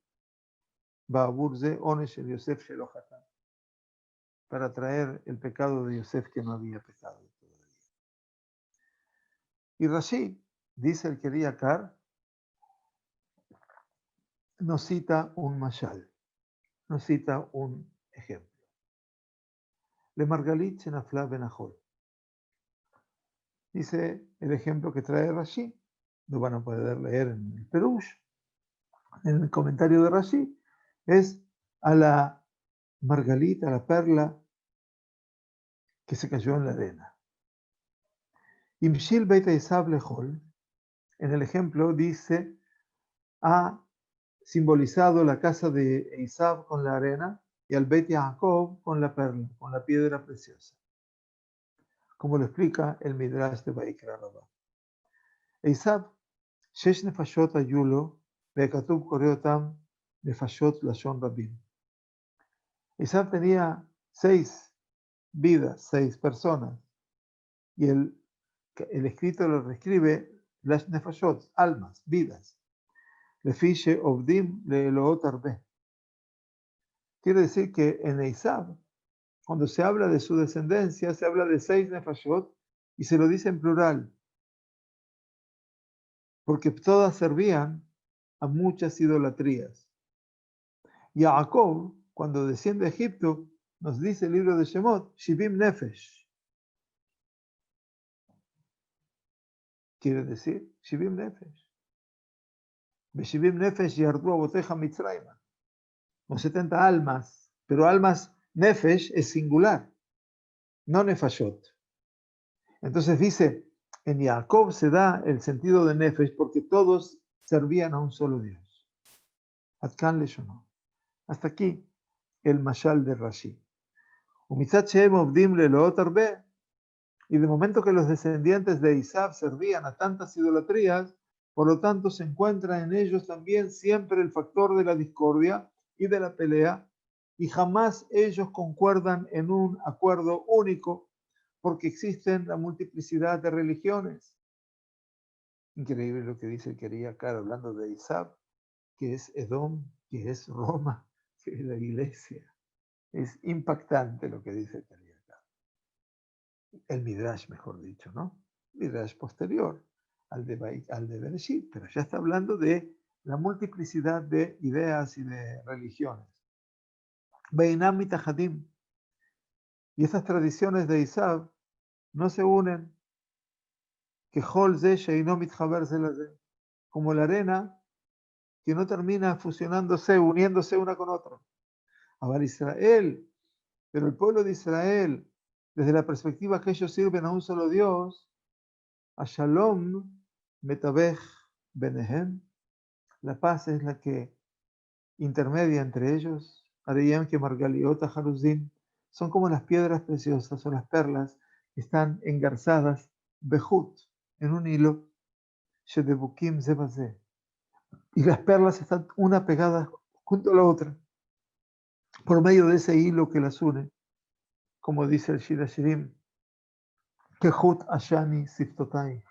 Baburze Onesh el Yosef Shelohatan, para traer el pecado de Yosef que no había pecado todavía. Y Rashi, dice el Keriyakar, nos cita un mashal, nos cita un ejemplo. Le Margalit Shenafla Benahol. Dice el ejemplo que trae Rashi, lo van a poder leer en el Perush, en el comentario de Rashi, es a la margalita, a la perla que se cayó en la arena. Imshil Beit Esav Lechol, en el ejemplo dice, ha simbolizado la casa de Esav con la arena y al Bet Yaakov con la perla, con la piedra preciosa, como lo explica el Midrash de Vaikra Rabá. Esav, shesh nefashot ayulo, ve'katuv koreotam nefashot lashon rabim. Esav tenía 6 vidas, 6 personas, y el escrito lo reescribe las nefashot, almas, vidas. Lefiche obdim leeloot arbe. Quiere decir que en Esav, cuando se habla de su descendencia, se habla de 6 nefashot y se lo dice en plural, porque todas servían a muchas idolatrías. Jacob, cuando desciende a Egipto, nos dice el libro de Shemot, Shivim Nefesh. Quiere decir, Shivim Nefesh. Shivim Nefesh yardu aboteja Mitzrayma. Con 70 almas, pero almas Nefesh es singular, no Nefashot. Entonces dice, en Jacob se da el sentido de Nefesh porque todos servían a un solo Dios. Atkan Leshono. Hasta aquí el mashal de Rashi. Y de momento que los descendientes de Esav servían a tantas idolatrías, por lo tanto se encuentra en ellos también siempre el factor de la discordia y de la pelea, y jamás ellos concuerdan en un acuerdo único, porque existen la multiplicidad de religiones. Increíble lo que dice el quería acá, hablando de Esav, que es Edom, que es Roma, que es la iglesia. Es impactante lo que dice el quería acá. El Midrash, mejor dicho, ¿no? Midrash posterior al de Bereshit, pero ya está hablando de la multiplicidad de ideas y de religiones. Beinam mitahadim. Y esas tradiciones de Esav no se unen, que Hol ze sheino mitchaber ze laze, como la arena que no termina fusionándose, uniéndose una con otra. Abar Israel, pero el pueblo de Israel, desde la perspectiva que ellos sirven a un solo Dios, a Shalom metabech benehem, la paz es la que intermedia entre ellos. Areyam que Margaliot Haruzin son como las piedras preciosas o las perlas que están engarzadas, behut, en un hilo, shedebukim zebaze. Y las perlas están una pegada junto a la otra, por medio de ese hilo que las une, como dice el Shir Hashirim, Kehut Ashani Siftotai,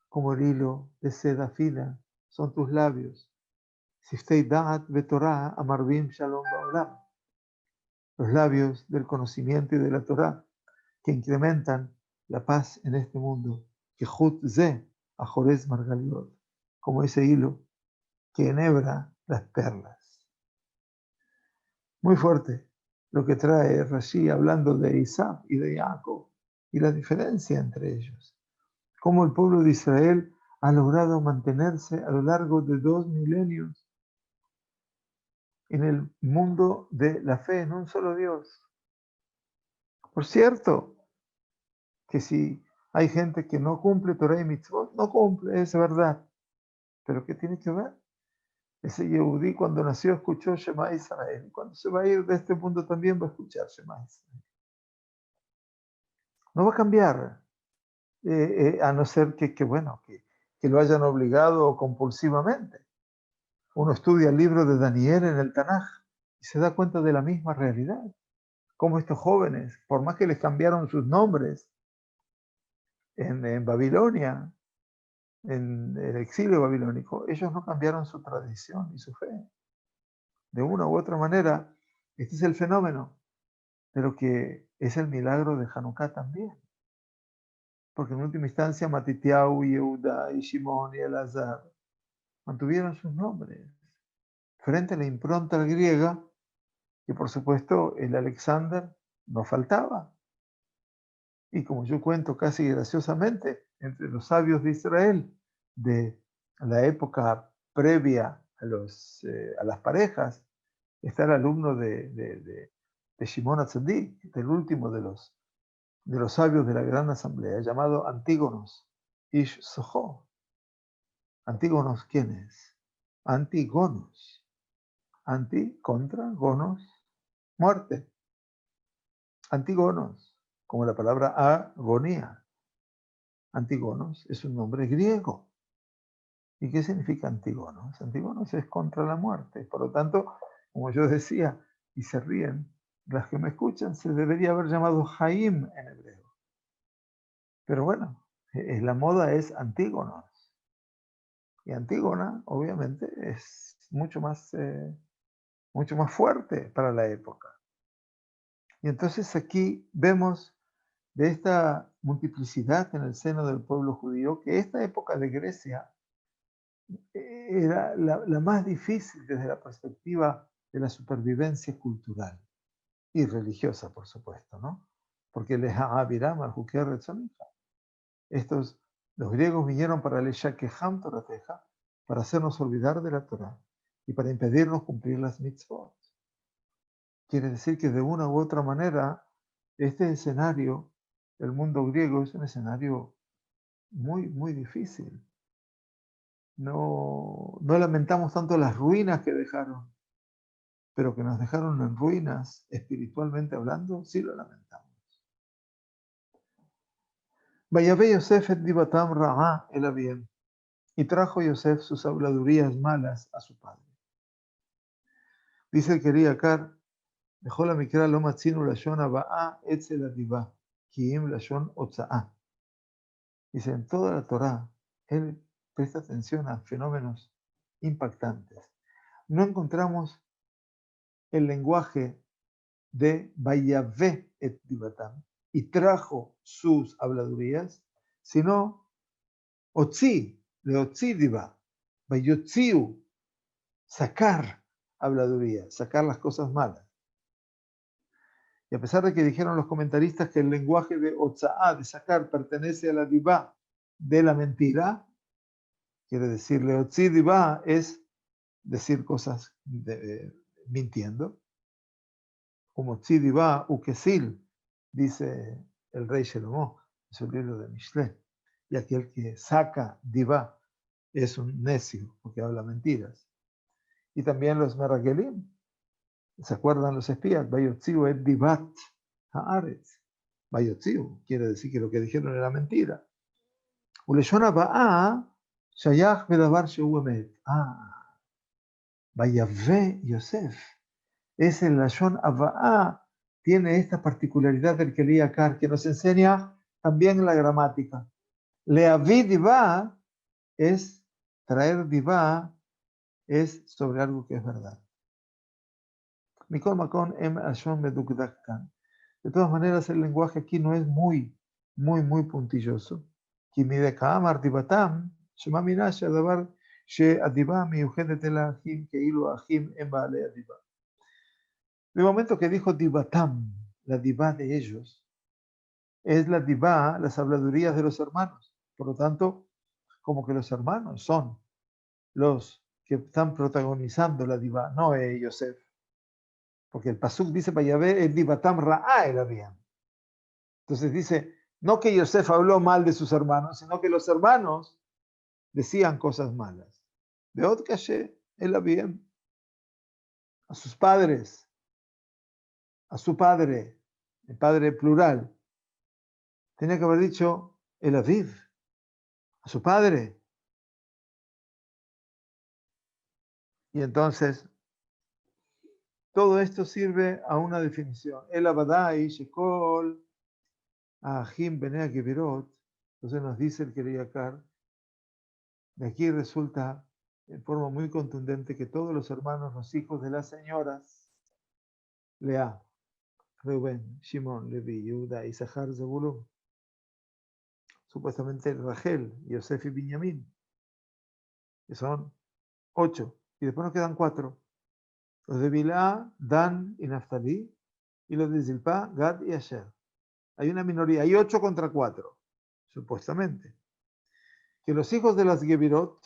como el hilo de seda fina son tus labios. Siftei Da'at Betorah Amarvim Shalom Ba'olam, los labios del conocimiento y de la Torah, que incrementan la paz en este mundo. Kehut Ze Ajorez Margaliot, como ese hilo que enhebra las perlas. Muy fuerte lo que trae Rashi hablando de Isaac y de Jacob y la diferencia entre ellos. Cómo el pueblo de Israel ha logrado mantenerse a lo largo de 2 milenios en el mundo de la fe en un solo Dios. Por cierto, que si hay gente que no cumple Torah y Mitzvot, no cumple, es verdad. Pero ¿qué tiene que ver? Ese Yehudí cuando nació escuchó Shema Israel. Cuando se va a ir de este mundo también va a escuchar Shema Israel. No va a cambiar, a no ser que lo hayan obligado compulsivamente. Uno estudia el libro de Daniel en el Tanaj y se da cuenta de la misma realidad. Como estos jóvenes, por más que les cambiaron sus nombres en Babilonia, en el exilio babilónico, ellos no cambiaron su tradición y su fe. De una u otra manera, este es el fenómeno, pero que es el milagro de Hanukkah también. Porque en última instancia Matitiau, Yehuda y Shimón y Elazar mantuvieron sus nombres frente a la impronta griega, que por supuesto el Alexander no faltaba. Y como yo cuento casi graciosamente, entre los sabios de Israel de la época previa a las parejas, está el alumno de Shimon Atzadik, del último de los sabios de la gran asamblea, llamado Antígonos Ish Soho. Antígonos, ¿quién es? Antigonos. Anti, contra, gonos, muerte. Antigonos, como la palabra agonía. Antigonos es un nombre griego. ¿Y qué significa Antigonos? Antigonos es contra la muerte. Por lo tanto, como yo decía, y se ríen, las que me escuchan, se debería haber llamado Jaim en hebreo. Pero bueno, la moda es Antígonos. Y Antígona, obviamente, es mucho más fuerte para la época. Y entonces aquí vemos de esta multiplicidad en el seno del pueblo judío que esta época de Grecia era la más difícil desde la perspectiva de la supervivencia cultural y religiosa, por supuesto, ¿no? Porque les ha'aviram al juquer retzonija. Los griegos vinieron para el shakeham torateja, para hacernos olvidar de la Torah y para impedirnos cumplir las mitzvot. Quiere decir que de una u otra manera, este escenario, el mundo griego, es un escenario muy, muy difícil. No lamentamos tanto las ruinas que dejaron, pero que nos dejaron en ruinas, espiritualmente hablando, sí lo lamentamos. Vayave Yosef et divatam ra'a el abiem, y trajo Yosef sus habladurías malas a su padre. Dice el Keriakar, Bechol hamikra lo matzinu lashon haba'a etzel adivá, ki im lashon otza'a. Dice, en toda la Torá, él presta atención a fenómenos impactantes. No encontramos el lenguaje de Vayave et divatam, y trajo sus habladurías, sino Otzi, de Otzi diva, Vayotziu, sacar habladurías, sacar las cosas malas. Y a pesar de que dijeron los comentaristas que el lenguaje de Otza'a, de sacar, pertenece a la divá de la mentira, quiere decir, Leotzi divá es decir cosas mintiendo, como Tzi divá ukesil, dice el rey Shelomó, en su libro de Mishle, y aquel que saca divá es un necio, porque habla mentiras. Y también los meragelim, ¿se acuerdan los espías? Bayotziu et divat haaretz. Bayotziu quiere decir que lo que dijeron era mentira. Uleshon haba'a shayach bedavar shehu emet. Vayave Yosef. Es el lashon haba'a, tiene esta particularidad del Keriakar que nos enseña también la gramática. Leavi divá es traer divá, es sobre algo que es verdad. Mikol makon em ashon medukdakkan. De todas maneras, el lenguaje aquí no es muy puntilloso. כי מדכאמר דיבתם, שמע מינה שהדבר שהדיבה מיוחדת אל האחים, כאילו האחים הם בעלי הדיבה. De momento que dijo dibatam, la divá de ellos, es la divá, las habladurías de los hermanos. Por lo tanto, como que los hermanos son los que están protagonizando la divá, no Yosef. Porque el pasuk dice para Yahvé, el dibatam ra'a el abiyam. Entonces dice, no que Yosef habló mal de sus hermanos, sino que los hermanos decían cosas malas. Beot caché el abiyam, a sus padres, a su padre, el padre plural, tenía que haber dicho el aviv, a su padre. Y entonces, todo esto sirve a una definición. El abadai, shekol, ahim benea gebirot. Entonces nos dice el Keriakar, de aquí resulta en forma muy contundente que todos los hermanos, los hijos de las señoras, Lea, Reuben, Shimon, Levi, Yehuda, Isahar, Zebulun, supuestamente Rachel, Yosef y Binyamin, que son 8, y después nos quedan 4. Los de Bilá, Dan y Naftali, y los de Zilpá, Gad y Asher. Hay una minoría, hay 8 contra 4, supuestamente. Que los hijos de las Gebirot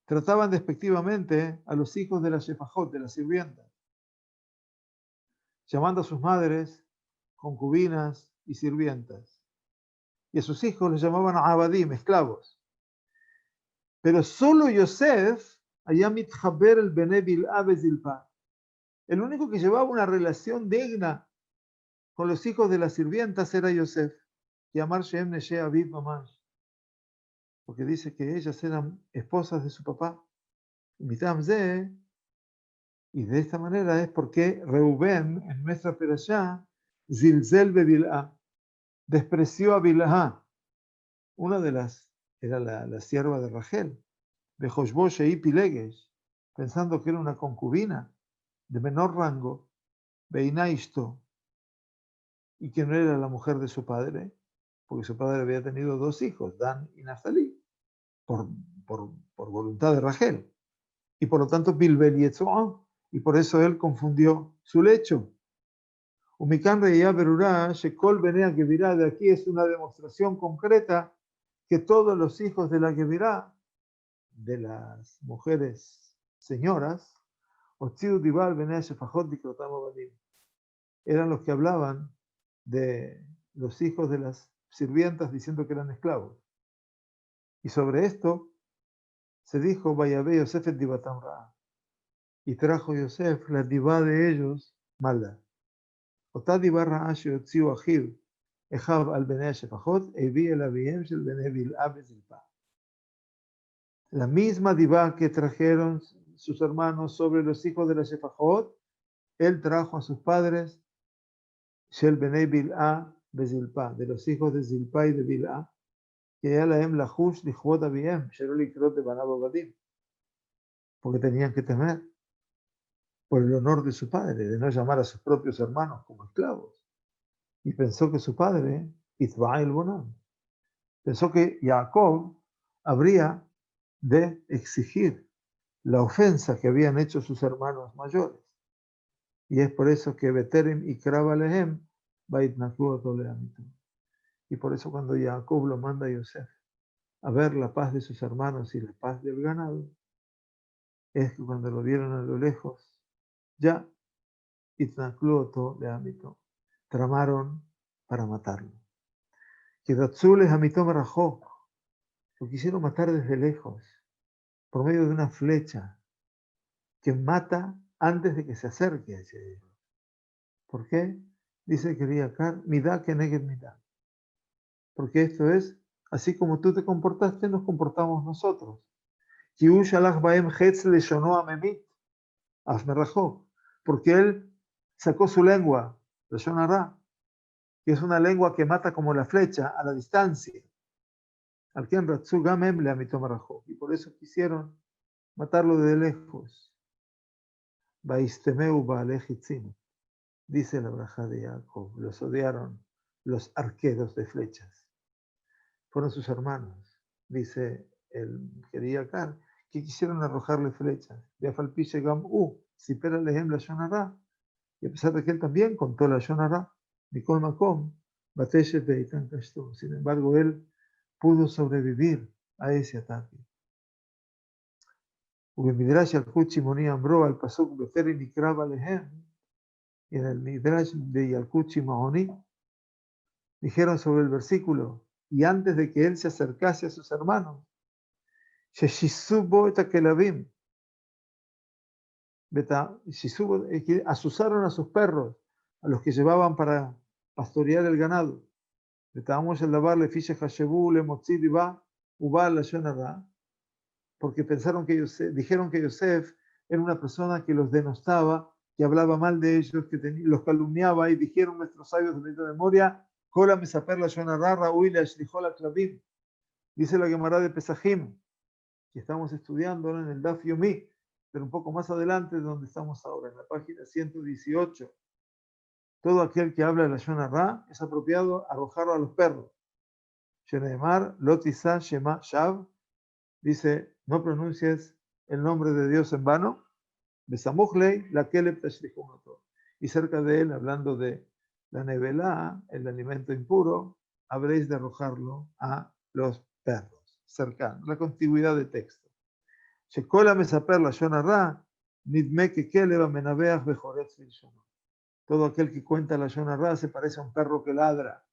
trataban despectivamente a los hijos de las Shefajot, de las sirvientas, llamando a sus madres concubinas y sirvientas. Y a sus hijos los llamaban abadim, esclavos. Pero solo Yosef Allá mitjaber el bene bil'a bezilpa. El único que llevaba una relación digna con los hijos de las sirvientas era Yosef. Y Amar Shem Neshe Aviv Mamash. Porque dice que ellas eran esposas de su papá. Y de esta manera es porque Reubén, en nuestra perashá, Zilzel Bebil'a, despreció a Bilha, una de las, era la sierva de Rachel, de Joshbo Shei Pilegesh, pensando que era una concubina de menor rango, Beinaishto, y que no era la mujer de su padre, porque su padre había tenido dos hijos, Dan y Naftali, por voluntad de Rachel. Y por lo tanto, Bilbel y Etzoah, y por eso él confundió su lecho. Umikan Reya Berurá, Shekol Benea Gevirá, de aquí es una demostración concreta que todos los hijos de la Gevirá, de las mujeres señoras, Otziu Dibal Benea Shefajot Dikrotam Obadim, eran los que hablaban de los hijos de las sirvientas diciendo que eran esclavos. Y sobre esto se dijo, Vayabé Yosef et Dibatam Ra, y trajo Yosef la divá de ellos maldad. Otá divá Ra Sheotziu Achiv, Ejav al Benea Shefajot, Evi el Abiem Shel Benea Bil'a Bezilpa. La misma divá que trajeron sus hermanos sobre los hijos de la Shefajot, él trajo a sus padres Shel Benei Bil'a Bezilpa, de los hijos de Zilpa y de Bil'a, que ya la em lahush lichvot abiem, shelo likrot de banab obadim, porque tenían que temer por el honor de su padre, de no llamar a sus propios hermanos como esclavos. Y pensó que su padre, Itba el Bonam, pensó que Jacob habría de exigir la ofensa que habían hecho sus hermanos mayores. Y es por eso que Beterem y Kraba Lehem Baitnaklu Toleamitu. Y por eso cuando Jacob lo manda a Yosef a ver la paz de sus hermanos y la paz del ganado, es que cuando lo vieron a lo lejos, ya Itnaklu Toleamitu, tramaron para matarlo. Que Datzules Amitom Rajó, lo quisieron matar desde lejos, por medio de una flecha que mata antes de que se acerque a ese. ¿Por qué? Dice que Riakar, midá que neged midá. Porque esto es, así como tú te comportaste, nos comportamos nosotros. Porque él sacó su lengua, Lashon Hara, que es una lengua que mata como la flecha a la distancia. Al quien Ratzu Gamem le amitó Marajó. Y por eso quisieron matarlo de lejos. Baistemeu Baalejitzim. Dice la braja de Jacob, los odiaron los arqueros de flechas. Fueron sus hermanos, dice el Keriakar, que quisieron arrojarle flechas. De Afalpiche Gam Sipera Lehem la Shonara. Y a pesar de que él también contó la Shonara, Nicol Makom, Bateshet de Itan Kashto. Sin embargo, él pudo sobrevivir a ese ataque. Midrash Yalkut Moni Ambro al Pasuk Beferi Nikraba Lehem. Y en el Midrash de Yalkut Mahoni dijeron sobre el versículo, y antes de que él se acercase a sus hermanos, asusaron a sus perros, a los que llevaban para pastorear el ganado. Porque pensaron que dijeron que Yosef era una persona que los denostaba, que hablaba mal de ellos, que los calumniaba, y dijeron nuestros sabios de memoria, dice la Gemara de Pesajim, que estamos estudiando en el Daf Yomi, pero un poco más adelante de donde estamos ahora, en la página 118. Todo aquel que habla de la Lashon Hara es apropiado arrojarlo a los perros. Sheneemar, Lotisa, Shema, Shav, dice, no pronuncies el nombre de Dios en vano. Besamuchlei, la Keleb Tashrihunoto. Y cerca de él, hablando de la nevelá, el alimento impuro, habréis de arrojarlo a los perros. Cercano, la contigüidad de texto. Shekola mesaper la Shonarra, nidme que keleba menabeach bejoretz bilshono. Todo aquel que cuenta la Shonarra se parece a un perro que ladra,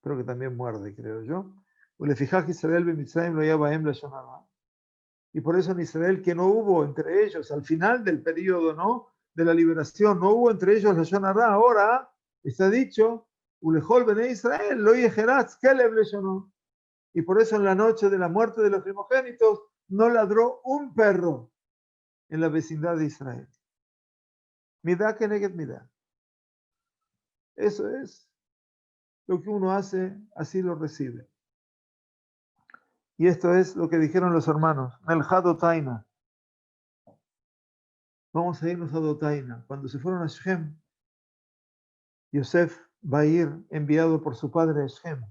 pero que también muerde, creo yo. Ulefijaj Israel bemitzrayim lo yabaem la Shonarra. Y por eso en Israel que no hubo entre ellos, al final del periodo, ¿no?, de la liberación, no hubo entre ellos Lashon Hara. Ahora está dicho, Ulejol Bene Israel, lo yejeratz, Keleb Leshonó. Y por eso en la noche de la muerte de los primogénitos no ladró un perro en la vecindad de Israel. Midá que neget midá. Eso es lo que uno hace, así lo recibe. Y esto es lo que dijeron los hermanos. Melchá Dotaina. Vamos a irnos a Dotaina. Cuando se fueron a Shem, Yosef va a ir enviado por su padre a Shem.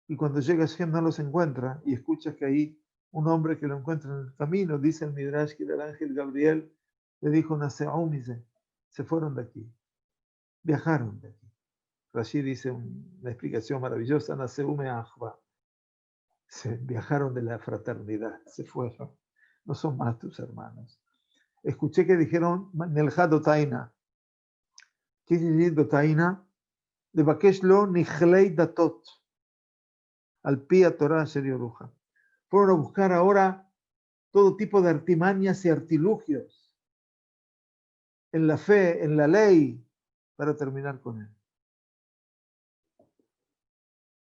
Y cuando llega a Shem no los encuentra y escucha que ahí un hombre que lo encuentra en el camino, dice el Midrash que el ángel Gabriel le dijo, Naseaumise, se fueron de aquí, viajaron de aquí. Rashi dice una explicación maravillosa, Naseume Ahva, se viajaron de la fraternidad, se fueron, no son más tus hermanos. Escuché que dijeron, Nelja Dotaina, ¿qué quiere decir Dotaina? De Bakeshlo Nichlei Datot, al Pía Torah Serioruja. Fueron a buscar ahora todo tipo de artimañas y artilugios en la fe, en la ley, para terminar con él.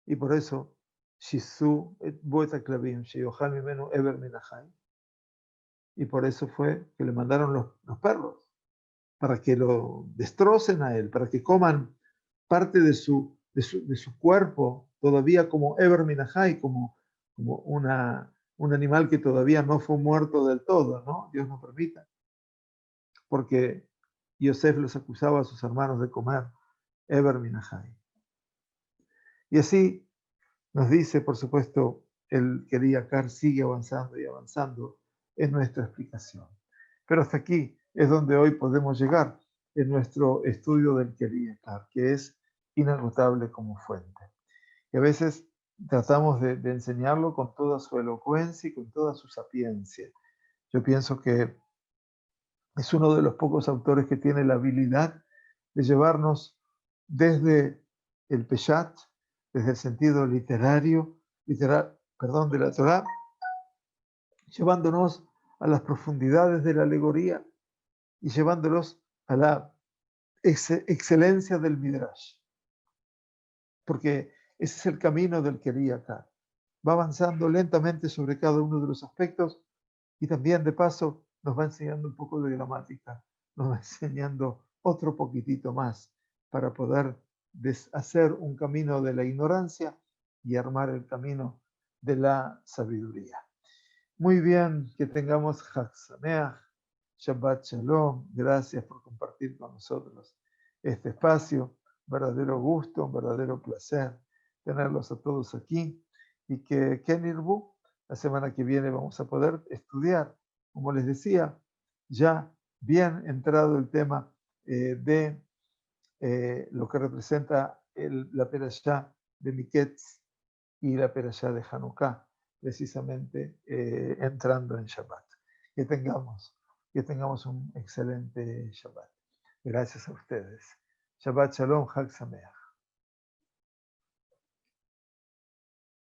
Y por eso, Shisu et Boeta Klavim, Sheyohal Mimenu Eber Minachai. Y por eso fue que le mandaron los perros, para que lo destrocen a él, para que coman parte de su cuerpo, todavía como Eber Minachai, como un animal que todavía no fue muerto del todo, ¿no? Dios no permita. Porque Yosef los acusaba a sus hermanos de comer Eber Minachai. Y así nos dice, por supuesto, el Keriakar sigue avanzando y avanzando en nuestra explicación. Pero hasta aquí es donde hoy podemos llegar en nuestro estudio del Keriakar, que es inagotable como fuente. Y a veces tratamos de enseñarlo con toda su elocuencia y con toda su sapiencia. Yo pienso que es uno de los pocos autores que tiene la habilidad de llevarnos desde el Peshat, desde el sentido literal, de la Torá, llevándonos a las profundidades de la alegoría y llevándolos a la excelencia del Midrash. Porque ese es el camino del Keriakar. Va avanzando lentamente sobre cada uno de los aspectos y también de paso nos va enseñando un poco de gramática, nos va enseñando otro poquitito más para poder deshacer un camino de la ignorancia y armar el camino de la sabiduría. Muy bien, que tengamos Chag Sameach, Shabbat Shalom, gracias por compartir con nosotros este espacio, verdadero gusto, un verdadero placer tenerlos a todos aquí y que Kenirbu, la semana que viene vamos a poder estudiar, como les decía, ya bien entrado el tema de lo que representa la perashá de Miketz y la perashá de Hanukkah, precisamente entrando en Shabbat. Que tengamos un excelente Shabbat. Gracias a ustedes. Shabbat Shalom, Chag Sameach.